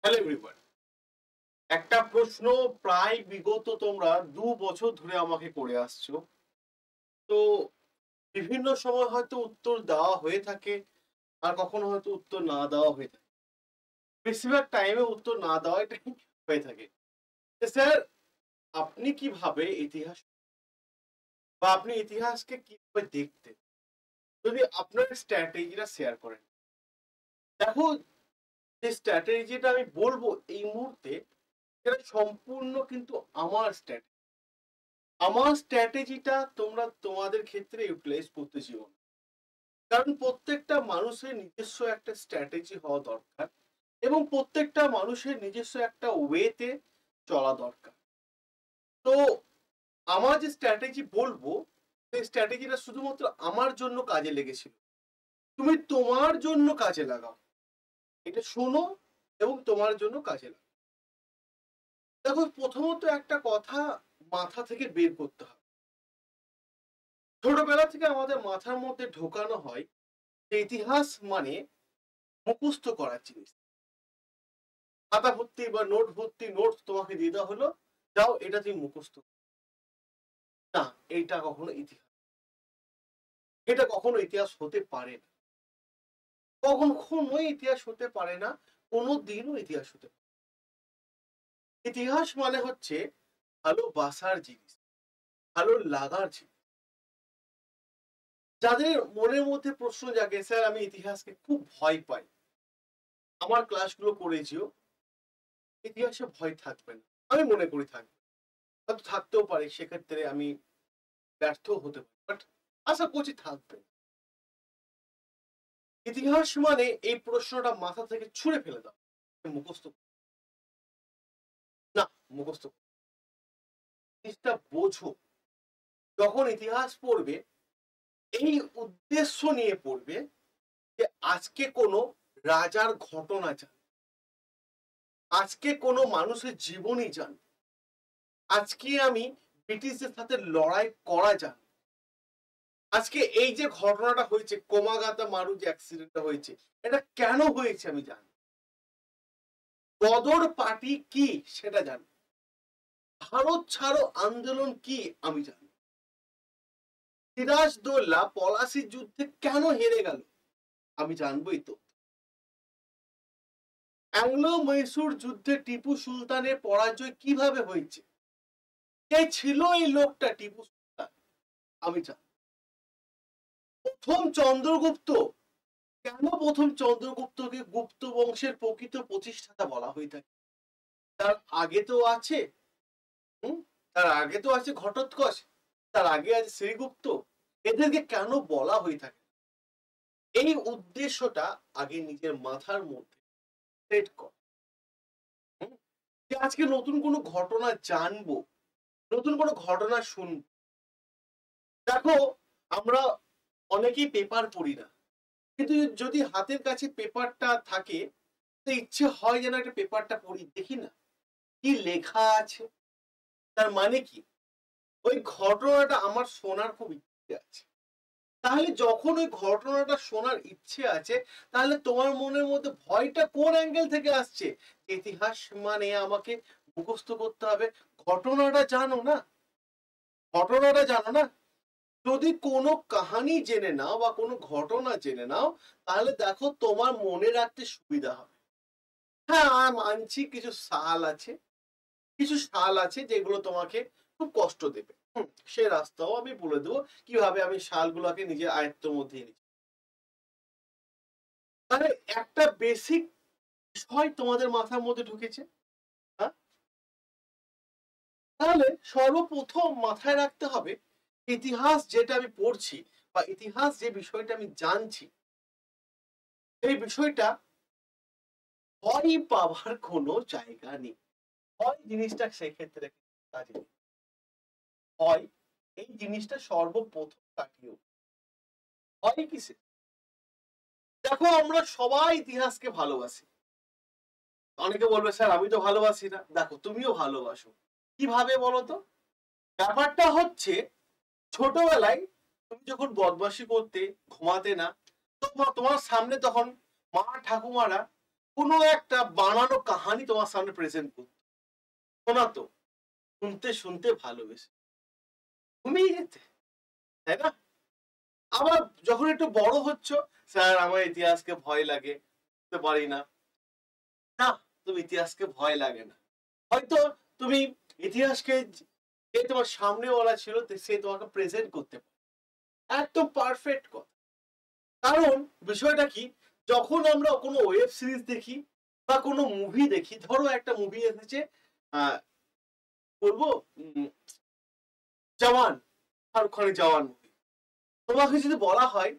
Hello everyone, একটা প্রশ্ন প্রায় বিগত তোমরা 2 বছর ধরে আমাকে করে আসছো। তো বিভিন্ন সময় হয়তো উত্তর দেওয়া হয়ে থাকে, আর কখনো হয়তো উত্তর না দেওয়া হয়ে থাকে। বেশিরভাগ টাইমে উত্তর না দেওয়াটাই হয়ে থাকে। স্যার, আপনি কিভাবে ইতিহাস বা আপনি ইতিহাসকে কিভাবে দেখতেন, যদি আপনার স্ট্র্যাটেজিটা শেয়ার করেন। দেখো, যে স্ট্র্যাটেজিটা আমি বলবো এই মুহূর্তে, সেটা সম্পূর্ণ কিন্তু আমার স্ট্র্যাটেজিটা তোমরা তোমাদের ক্ষেত্রে ইউটিলাইজ করতে চাও, কারণ প্রত্যেকটা মানুষের নিজস্ব একটা স্ট্র্যাটেজি হওয়া দরকার এবং প্রত্যেকটা মানুষের নিজস্ব একটা ওয়েতে চলা দরকার। তো আমার যে স্ট্র্যাটেজি বলবো, সেই স্ট্র্যাটেজিটা শুধুমাত্র আমার জন্য কাজে লেগেছিল। তুমি তোমার জন্য কাজে লাগাও, এটা শোনো এবং তোমার জন্য কাজে লাগাও। দেখো, প্রথমত একটা কথা মাথা থেকে বের করতে হবে। ছোটবেলা থেকে আমাদের মাথার মধ্যে ঢোকানো হয় যে ইতিহাস মানে মুখস্থ করার জিনিস। খাতা ভর্তি বা নোট ভর্তি নোট তোমাকে দিয়ে দেওয়া হলো, যাও এটা তুমি মুখস্থ। না, এইটা কখনো ইতিহাস, এটা কখনো ইতিহাস হতে পারে না, কখনোই ইতিহাস হতে পারে না, কোনোদিনও ইতিহাস হতে পারে। ইতিহাস মানে হচ্ছে ভালোবাসার জিনিস, ভালো লাগার জিনিস। যাদের মনের মধ্যে প্রশ্ন জাগে, স্যার আমি ইতিহাসকে খুব ভয় পাই, আমার ক্লাসগুলো করেছিও, ইতিহাসে ভয় থাকবে না। আমি মনে করি থাকবে, হয়তো থাকতেও পারে, সেক্ষেত্রে আমি ব্যর্থ হতে পারি, বাট আশা করছি থাকবে। ইতিহাস মানে এই প্রশ্নটা মাথা থেকে ছুঁড়ে ফেলে দাও, মুখস্থ না, মুখস্থ জিনিসটা বোঝো। যখন ইতিহাস পড়বে, এই উদ্দেশ্য নিয়ে পড়বে যে আজকে কোনো রাজার ঘটনা জান, আজকে কোনো মানুষের জীবনী জান, আজকে আমি ব্রিটিশদের সাথে লড়াই করা জান, আজকে এই যে ঘটনাটা হয়েছে, কোমাগাতা মারু যে অ্যাক্সিডেন্টটা হয়েছে, এটা কেন হয়েছে আমি জানি, গদর পার্টি কি সেটা জানি, ভারত ছাড়ো আন্দোলন কি আমি জানি, সিরাজদৌল্লা পলাশির যুদ্ধে কেন হেরে গেল আমি জানবোই তো, অ্যাংলো মহীশূর যুদ্ধে টিপু সুলতানের পরাজয় কিভাবে হয়েছে, কে ছিল এই লোকটা টিপু সুলতান আমি জানি, প্রথম চন্দ্রগুপ্ত, কেন প্রথম চন্দ্রগুপ্তকে গুপ্ত বংশের প্রকৃত প্রতিষ্ঠাতা বলা হয়ে থাকে, তার আগে তো আছে তার আগে তো আছে ঘটোৎকচ, তার আগে আছে শ্রীগুপ্ত, এদেরকে কেন বলা হয়ে থাকে, এই উদ্দেশ্যটা আগে নিজের মাথার মধ্যে সেট কর। যে আজকে নতুন কোনো ঘটনা জানবো, নতুন কোনো ঘটনা শুনবো। দেখো, আমরা অনেকেই পেপার পড়ি না, কিন্তু যদি হাতের কাছে পেপারটা থাকে, তো ইচ্ছে হয় যেন একটা পেপারটা পড়ি, দেখি না কি লেখা আছে, তার মানে কি, ওই ঘটনাটা আমার শোনার খুব ইচ্ছে আছে। তাহলে যখন ওই ঘটনাটা শোনার ইচ্ছে আছে, তাহলে তোমার মনের মধ্যে ভয়টা কোন অ্যাঙ্গেল থেকে আসছে, ইতিহাস মানে আমাকে মুখস্থ করতে হবে, ঘটনাটা জানো না, ঘটনাটা জানো না। যদি কোনো কাহানি জেনে নাও বা কোনো ঘটনা জেনে নাও, তাহলে দেখো তোমার মনে রাখতে সুবিধা হবে। হ্যাঁ, মানছি কিছু সাল আছে, কিছু সাল আছে যেগুলো তোমাকে খুব কষ্ট দেবে, সে রাস্তাও আমি বলে দেবো কিভাবে আমি সালগুলোকে নিজের আয়ত্তের মধ্যে এনেছি। তাহলে একটা বেসিক বিষয় তোমাদের মাথার মধ্যে ঢুকেছে। হ্যাঁ, তাহলে সর্বপ্রথম মাথায় রাখতে হবে, ইতিহাস যেটা আমি পড়ছি বা ইতিহাস যে বিষয়টা আমি জানছি, এই বিষয়টা ভয় পাওয়ার কোনো জায়গা নেই। হয় জিনিসটা সেক্ষেত্রে কাজে নেই, হয় এই জিনিসটা সর্বপ্রথম কাটিয়ে, হয় কিসে। দেখো, আমরা সবাই ইতিহাসকে ভালোবাসি। অনেকে বলবে স্যার আমি তো ভালোবাসি না, দেখো তুমিও ভালোবাসো। কিভাবে বলো তো? ব্যাপারটা হচ্ছে, ছোটবেলায় তুমি যখন বদমাশি করতে, ঘুমাতে না, তোমার সামনে তখন মা ঠাকুমারা কোনো একটা বানানো কাহানি তোমার সামনে প্রেজেন্ট করতো, শোনাতো, শুনতে শুনতে ভালোবেসে ঘুমিয়ে যেতে, তাই না? আবার যখন একটু বড় হচ্ছ, স্যার আমার ইতিহাসকে ভয় লাগে, বুঝতে পারি না। না, তুমি ইতিহাসকে ভয় লাগে না, হয়তো তুমি ইতিহাসকে যে তোমার সামনেওয়ালা ছিল সে তোমাকে প্রেজেন্ট করতে পারে, একদম পারফেক্ট কথা। কারণ বিষয়টা কি, যখন আমরা কোনো ওয়েব সিরিজ দেখি বা কোনো মুভি দেখি, ধরো একটা মুভি এসেছে বলবো জওয়ান, শাহরুখ খানের জওয়ান মুভি, তোমাকে যদি বলা হয়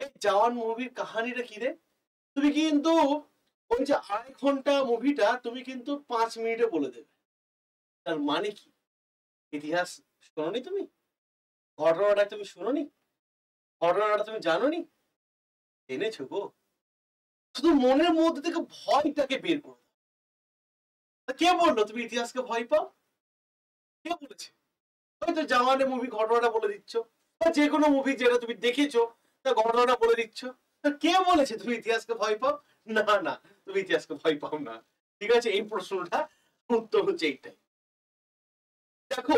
এই জওয়ান মুভির কাহানিটা কি রে, তুমি কিন্তু ওই যে 2.5 ঘন্টা মুভিটা তুমি কিন্তু 5 মিনিটে বলে দেবে। তার মানে কি, ইতিহাস শোনোনি তুমি, ঘটনাটা তুমি শোনোনি, ঘটনাটা তুমি জানোনি, জেনেছো গো, শুধু মনের মধ্যে থেকে ভয়টাকে বের করো। কে বললো তুমি ইতিহাসকে ভয় পাও? কে বলেছে? হয়তো জওয়ানের মুভি ঘটনাটা বলে দিচ্ছ, বা যে কোনো মুভি যেটা তুমি দেখেছো তা ঘটনাটা বলে দিচ্ছ, কে বলেছে তুমি ইতিহাসকে ভয় পাও? না না, তুমি ইতিহাসকে ভয় পাও না। ঠিক আছে, এই প্রশ্নটা উত্তর হচ্ছে এইটাই। দেখো,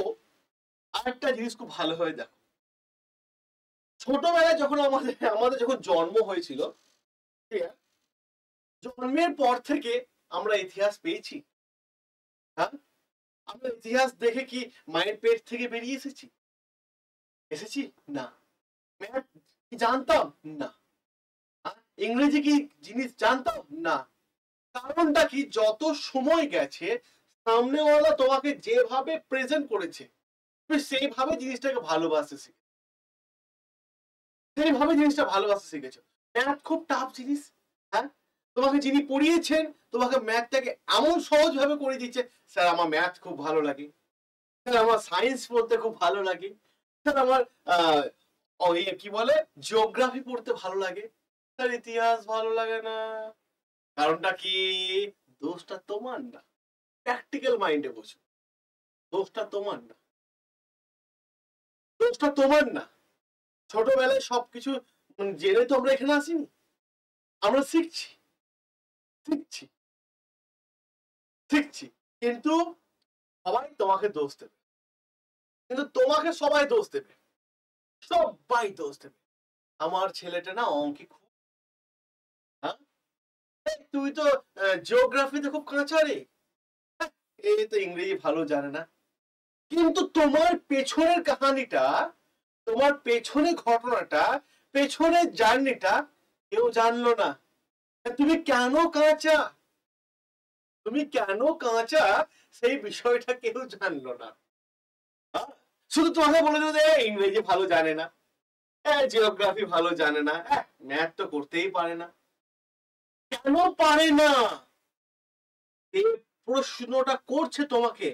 আরেকটা জিনিস খুব ভালোভাবে দেখো, ছোটবেলায় যখন আমাদের যখন জন্ম হয়েছিল, জন্মের পর থেকে আমরা ইতিহাস পেয়েছি। হ্যাঁ, আমরা ইতিহাস দেখে কি মায়ের পেট থেকে বেরিয়ে এসেছি? এসেছি না। ম্যাথ জানতাম না, ইংরেজি কি জিনিস জানতাম না। কারণটা কি, যত সময় গেছে সামনেওয়ালা তোমাকে যেভাবে প্রেজেন্ট করেছে তুমি সেইভাবে জিনিসটাকে ভালোবাসতে শিখে, সেইভাবে জিনিসটা ভালোবাসতে শিখেছো। ম্যাথ খুব টাফ জিনিস, হ্যাঁ, তোমাকে যিনি পড়িয়েছেন তোমাকে ম্যাথটাকে এমন সহজ ভাবে করে দিচ্ছে, স্যার আমার ম্যাথ খুব ভালো লাগে, স্যার আমার সায়েন্স পড়তে খুব ভালো লাগে, স্যার আমার কি বলে জিওগ্রাফি পড়তে ভালো লাগে, স্যার ইতিহাস ভালো লাগে না। কারণটা কি, দোষটা তোমার না, প্র্যাকটিক্যাল মাইন্ডে বোঝো, দোষটা তোমার না, দোষটা তোমার না। ছোটবেলায় সবকিছু জেনে তো আমরা এখানে আসিনি, আমরা শিখছি শিখছি শিখছি, কিন্তু সবাই তোমাকে দোষ দেবে, কিন্তু তোমাকে সবাই দোষ দেবে, সবাই দোষ দেবে। আমার ছেলেটা না অঙ্কে খুব, হ্যাঁ তুই তো জিওগ্রাফিতে খুব কাঁচা রে, এ তো ইংরেজি ভালো জানে না। কিন্তু তোমার পেছনের কাহানিটা, তোমার পেছনে ঘটনাটা, পেছনের জার্নিটা কেউ জানলো না। তুমি কেন কাঁচা, তুমি কেন কাঁচা সেই বিষয়টা কেউ জানলো না। শুধু তোমাকে বলে দেবো যে ইংরেজি ভালো জানে না, জিওগ্রাফি ভালো জানে না, ম্যাথ তো করতেই পারে না। কেন পারে না, এই প্রশ্নটা করছে তোমাকে,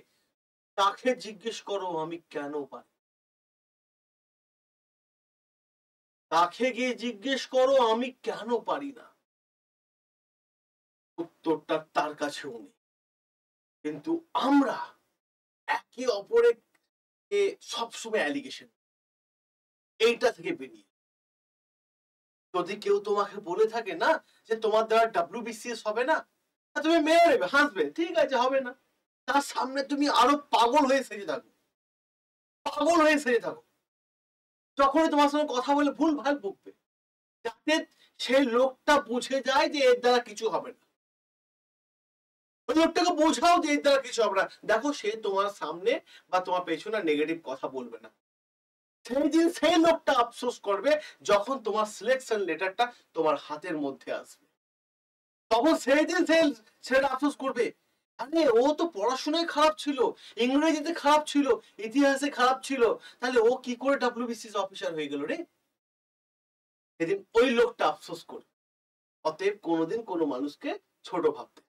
তাকে জিজ্ঞেস করো আমি কেন পারি, তাকে গিয়ে জিজ্ঞেস করো আমি কেন পারি না, উত্তরটা তার কাছেও নেই। কিন্তু আমরা একে অপরের সবসময় অ্যালিগেশন, এইটা থেকে বেরিয়ে, যদি কেউ তোমাকে বলে থাকে না যে তোমার দ্বারা WBCS হবে না, তুমি মেনে নেবে, হাসবে, ঠিক আছে হবে না, তার সামনে তুমি আরো পাগল হয়ে সেজে থাকো, পাগল হয়ে সেজে থাকো, যখনই তোমার সঙ্গে কথা বলে ভুল ভাল বকবে, যাতে সেই লোকটা বুঝে যায় যে এর দ্বারা কিছু হবে না, ওই লোকটাকে বোঝাও যে এর দ্বারা কিছু হবে না। দেখো, সে তোমার সামনে বা তোমার পেছনে নেগেটিভ কথা বলবে না, সেই দিন সেই লোকটা আফসোস করবে যখন তোমার সিলেকশন লেটারটা তোমার হাতের মধ্যে আসবে, তখন সেই দিন সেটা আফসোস করবে, আরে ও তো পড়াশোনায় খারাপ ছিল, ইংরেজিতে খারাপ ছিল, ইতিহাসে খারাপ ছিল, তাহলে ও কি করে WBCS অফিসার হয়ে গেল রে, সেদিন ওই লোকটা আফসোস করবে। অতএব কোনোদিন কোনো মানুষকে ছোট ভাবতে,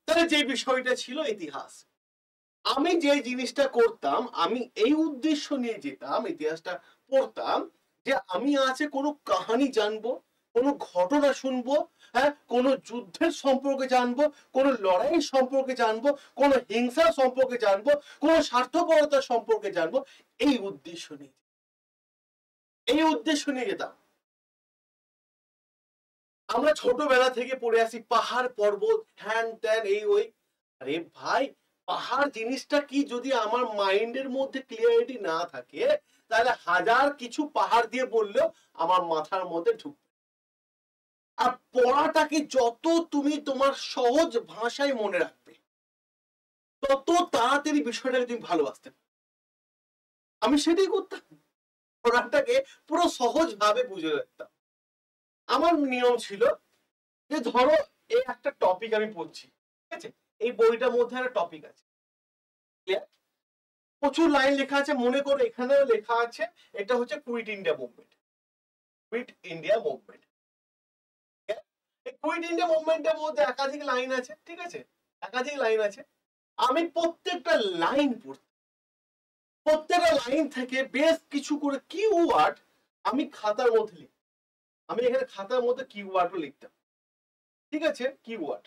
তাহলে যে বিষয়টা ছিল ইতিহাস, আমি যে জিনিসটা করতাম, আমি এই উদ্দেশ্য নিয়ে যেতাম ইতিহাসটা পড়তাম, যে আমি আছে কোনো কাহানি জানবো, কোনো ঘটনা শুনবো, হ্যাঁ কোনো যুদ্ধের সম্পর্কে জানবো, কোনো লড়াই সম্পর্কে জানবো, কোনো হিংসা সম্পর্কে জানবো, কোনো স্বার্থপরতা সম্পর্কে জানবো, এই উদ্দেশ্য নিয়ে, এই উদ্দেশ্য নিয়ে যেতাম। আমরা ছোটবেলা থেকে পড়ে আসি পাহাড় পর্বত হ্যান ত্যান এই ওই। আরে ভাই, পাহাড় জিনিসটা কি যদি আমার মাইন্ডের মধ্যে ক্লিয়ারিটি না থাকে, তাহলে হাজার কিছু পাহাড় দিয়ে বললেও আমার মাথার মধ্যে ঢুকবে। আর পড়াটাকে যত তুমি তোমার সহজ ভাষায় মনে রাখবে, তত তাড়াতাড়ি বিষয়টাকে তুমি ভালোবাসতে পারবে। আমি সেটাই করতাম, পড়াটাকে পুরো সহজ ভাবে বুঝে রাখতাম। আমার নিয়ম ছিল যে ধরো এই একটা টপিক আমি পড়ছি, ঠিক আছে, এই বইটার মধ্যে একটা টপিক আছে, প্রচুর লাইন লেখা আছে, মনে করো এখানেও লেখা আছে এটা হচ্ছে Quit India Movement. Quit India Movement, এই কুইট ইন্ডিয়া মুভমেন্টের মধ্যে একাধিক লাইন আছে, ঠিক আছে, একাধিক লাইন আছে। আমি প্রত্যেকটা লাইন পড়তাম, প্রত্যেকটা লাইন থেকে বেশ কিছু করে কিওয়ার্ড আমি খাতার মধ্যে লিখতাম। আমি এখানে খাতার মধ্যে কিওয়ার্ডও লিখতাম, ঠিক আছে, কিওয়ার্ড।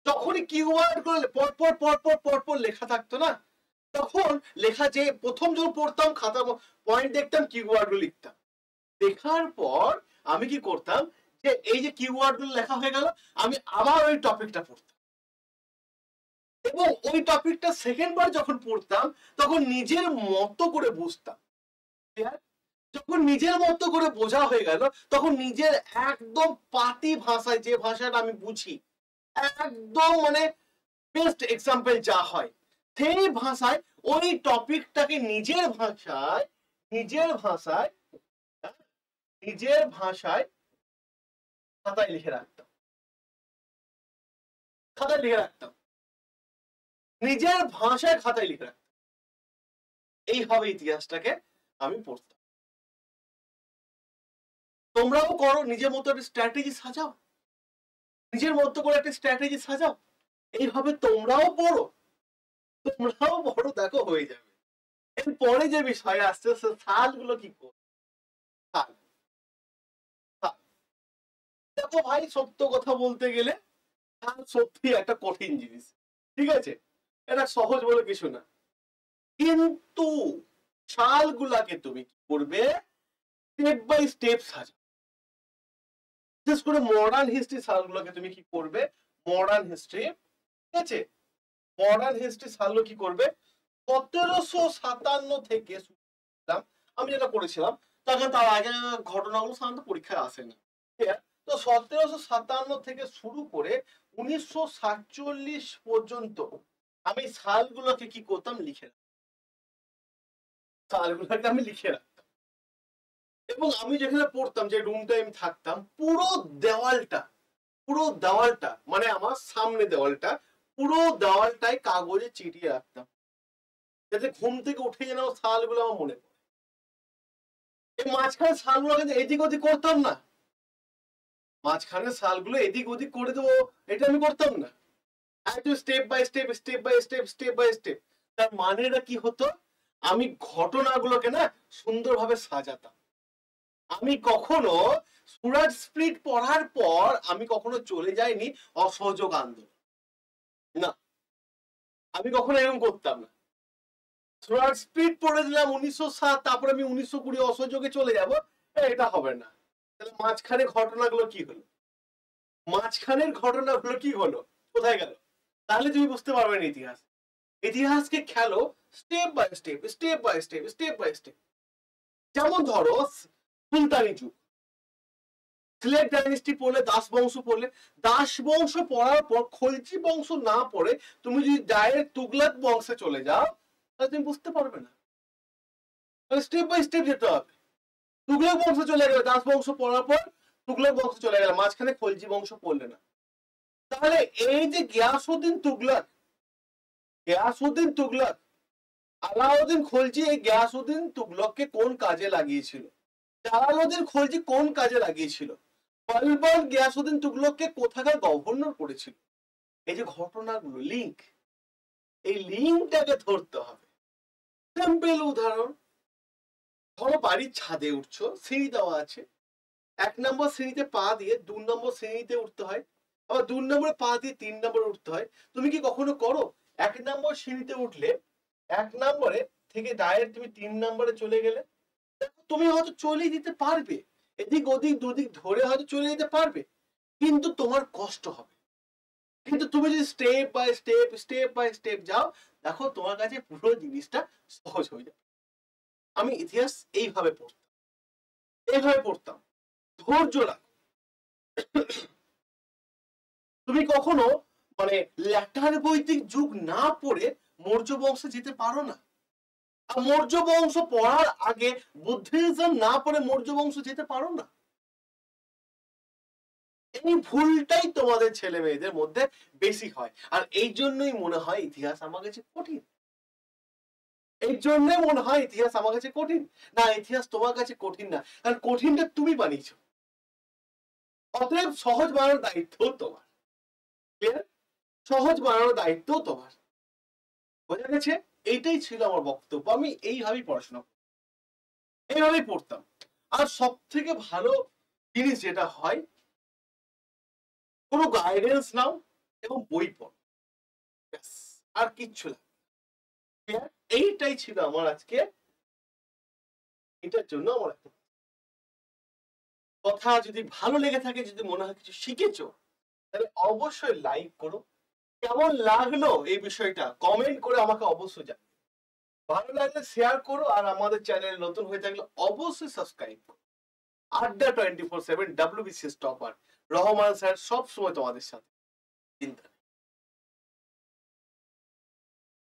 যখনই কিওয়ার্ড গুলো পরপর পরপর পরপর লেখা থাকতো না, তখন লেখা যে প্রথম যখন পড়তাম খাতার পয়েন্ট দেখতাম, কিওয়ার্ড গুলো লিখতাম। দেখার পর আমি কি করতাম, যে এই যে কিওয়ার্ড গুলো লেখা হয়ে গেল, আমি আবার ওই টপিকটা পড়তাম, এবং ওই টপিকটা সেকেন্ড বার যখন পড়তাম তখন নিজের মতো করে বুঝতাম। যখন নিজের মতো করে বোঝা হয়ে গেল, তখন নিজের একদম পাতি ভাষায়, যে ভাষাটা আমি বুঝি, একদম মানে বেস্ট এক্সাম্পল যা হয় সেই ভাষায় ওই টপিকটাকে নিজের ভাষায় নিজের ভাষায় নিজের ভাষায় খাতায় লিখে রাখতাম, খাতায় লিখে রাখতাম, নিজের ভাষায় খাতায় লিখে রাখতাম। এইভাবে ইতিহাসটাকে আমি পড়তাম। তোমরাও করো, নিজের মতো একটা স্ট্র্যাটেজি সাজাও, নিজের মতো করে একটা স্ট্র্যাটেজি সাজাও, এইভাবে তোমরাও পড়ো, তোমরাও পড়ো, দেখো হয়ে যাবে। এরপরে যে বিষয় আসছে সালগুলো কি করবে। দেখো ভাই, সত্য কথা বলতে গেলে সাল সত্যি একটা কঠিন জিনিস, ঠিক আছে, এটা সহজ বলে কিছু না। কিন্তু সালগুলাকে তুমি কি করবে, স্টেপ বাই স্টেপ সাজাও। বিশেষ করে মডার্ন হিস্ট্রি সালগুলোকে তুমি কি করবে, মডার্ন হিস্ট্রি, ঠিক আছে, মডার্ন হিস্ট্রি সালগুলো কি করবে, 1757 থেকে আমি যেটা করেছিলাম, তখন তার আগে ঘটনাগুলো সাধারণত পরীক্ষায় আসে না। তো 1757 থেকে শুরু করে 1947 পর্যন্ত আমি সালগুলোকে কি করতাম, লিখে রাখতাম, সালগুলোকে আমি লিখে রাখতাম। এবং আমি যেখানে পড়তাম, যে রুমটায় আমি থাকতাম, পুরো দেওয়ালটা মানে আমার সামনে দেওয়ালটা, পুরো দেওয়ালটাই কাগজে চিটিয়ে রাখতাম, যাতে ঘুম থেকে উঠে যেন সালগুলো আমার মনে পড়ে। এই মাঝখানে সালগুলোকে এদিক ওদিক করতাম না, মাঝখানে সালগুলো এদিক ওদিক করে দেবো, এটা আমি করতাম না। একটু step by step, step by step, step by step. তার মানেটা কি হতো, আমি ঘটনাগুলোকে না সুন্দরভাবে সাজাতাম। আমি কখনো সুরাট স্প্লিট পড়ার পর আমি কখনো চলে যাইনি অসহযোগ আন্দোলন, না, আমি কখনো এরকম করতাম না। সুরাট স্প্লিট পড়ে দিলাম 1907, তারপর আমি 1920 অসহযোগে চলে যাব, এটা হবে না। তাহলে মাঝখানে ঘটনাগুলো কি হলো, মাঝখানের ঘটনাগুলো কি হলো, কোথায় গেল, তাহলে তুমি বুঝতে পারবে না ইতিহাস। ইতিহাসকে খেলো step by step, step by step, step by step. যেমন ধরো সুলতানি যুগ, সিলেট ডাইনেস্টি পড়লে, দাস বংশ পড়লে, দাস বংশ পড়ার পর খলজি বংশ না পড়ে তুমি যদি ডাইরেক্ট তুগলক বংশে চলে যাও, তাহলে তুমি বুঝতে পারবে না। স্টেপ বাই স্টেপ যেতে হবে। তুগলক বংশ চলে গেলে, দাস বংশ পড়ার পর তুগলক বংশ চলে গেল, মাঝখানে খলজি বংশ পড়লে না। তাহলে এই যে গিয়াসউদ্দিন তুগলক, গিয়াসউদ্দিন তুগলক, আলাউদ্দিন খলজি এই গিয়াসউদ্দিন তুগলককে কোন কাজে লাগিয়েছিল, জালালউদ্দিন খলজি কোন কাজে লাগিয়েছিল, বলবন গিয়াসউদ্দিন তুগলককে কোথাকার গভর্নর করেছিল। এই যে ঘটনাগুলো লিঙ্ক, এই লিঙ্কটাকে ধরতে হবে। সিম্পল উদাহরণ, ধরো বাড়ির ছাদে উঠছো, সিঁড়ি দেওয়া আছে, 1 নম্বর সিঁড়িতে পা দিয়ে 2 নম্বর সিঁড়িতে উঠতে হয়, আবার 2 নম্বরে পা দিয়ে 3 নম্বরে উঠতে হয়। তুমি কি কখনো করো 1 নম্বর সিঁড়িতে উঠলে 1 নম্বরে থেকে ডাইরেক্ট তুমি 3 নম্বরে চলে গেলে, তুমি হয়তো চলে দিতে পারবে, এদিক ওদিক দুদিক ধরে হয়তো চলে যেতে পারবে, কিন্তু তোমার কষ্ট হবে। কিন্তু তুমি যদি স্টেপ বাই স্টেপ যাও, দেখো তোমার কাছে পুরো জিনিসটা সহজ হয়ে যাবে। আমি ইতিহাস এইভাবে পড়তাম। ধৈর্য রাখ। তুমি কখনো মানে ল্যাটার বৈদিক যুগ না পড়ে মৌর্য বংশে যেতে পারো না। আর মৌর্য বংশ পড়ার আগে বুদ্ধিজম না পড়ে মৌর্য বংশ যেতে পারো না। এই ভুলটাই তোমাদের ছেলে মেয়েদের মধ্যে বেশি হয়, আর এই জন্যই মনে হয় ইতিহাস আমার কাছে কঠিন। এই জন্যই মনে হয় ইতিহাস আমার কাছে কঠিন। না, ইতিহাস তোমার কাছে কঠিন না, কারণ কঠিনটা তুমি বানিয়েছো। অতএব সহজ বানানোর দায়িত্ব তোমার। ক্লিয়ার? সহজ বানানোর দায়িত্ব তোমার। বোঝা গেছে? এইটাই ছিল আমার বক্তব্য। আমি এইভাবেই পড়াশোনা এইভাবেই পড়তাম। আর সব থেকে ভালো জিনিস যেটা হয়, কোনো গাইডেন্স নাও এবং বই পড়ো, আর কিচ্ছু না। এইটাই ছিল আমার আজকে, এটার জন্য আমার কথা। যদি ভালো লেগে থাকে, যদি মনে হয় কিছু শিখেছো, তাহলে অবশ্যই লাইক করো। কেমন লাগলো এই বিষয়টা কমেন্ট করে আমাকে অবশ্যই জানাও। ভালো লাগলে শেয়ার করো, আর আমাদের চ্যানেল নতুন হয়ে থাকলে অবশ্যই সাবস্ক্রাইব করো। আড্ডা 24/7 WBCS টপার রহমান স্যার সব সময় তোমাদের সাথে।